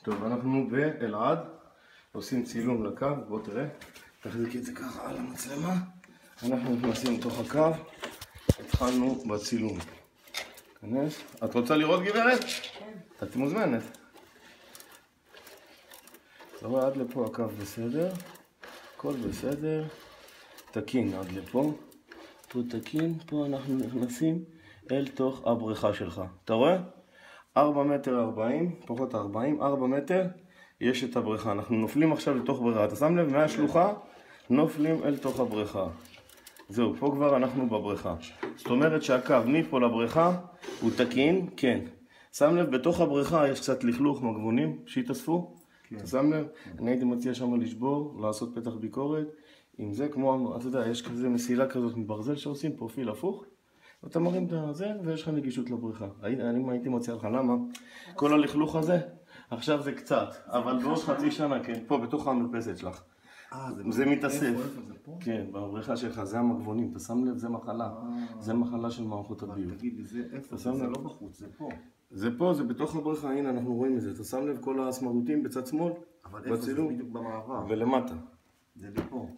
טוב, אנחנו באלעד עושים צילום לקו, בוא תראה, תחזיקי את זה ככה על המצלמה. אנחנו נכנסים לתוך הקו, התחלנו בצילום. כנס. את רוצה לראות גברת? כן. את מוזמנת. אתה רואה עד לפה הקו בסדר, הכל בסדר, תקין עד לפה, פה תקין, פה אנחנו נכנסים אל תוך הבריכה שלך. אתה רואה? 4 מטר 40, פחות 40, 4 מטר, יש את הבריכה. אנחנו נופלים עכשיו לתוך בריכה. אתה שם לב, מהשלוחה נופלים אל תוך הבריכה. זהו, פה כבר אנחנו בבריכה. זאת אומרת שהקו מפה לבריכה הוא תקין, כן. שם לב, בתוך הבריכה יש קצת לכלוך מגבונים שהתאספו. אתה שם לב? אני הייתי מציע שם לשבור, לעשות פתח ביקורת. עם זה, כמו, אתה יודע, יש כזה מסילה כזאת מברזל שעושים, פרופיל הפוך. אתה מרים את זה ויש לך נגישות לבריכה. אני הייתי מציע לך, למה? כל הלכלוך הזה, עכשיו זה קצת, אבל בעוד חצי שנה, כן, פה בתוך המרפסת שלך. זה מתאסף. כן, בבריכה שלך, זה המגבונים, אתה שם לב, זה מחלה. זה מחלה של מערכות הביוב. תגיד לי, זה איפה? זה לא בחוץ, זה פה. זה פה, זה בתוך הבריכה, הנה אנחנו רואים את זה. אתה שם לב כל הסמרטוטים בצד שמאל, אבל איפה זה בדיוק במעבר? ולמטה. זה לפה.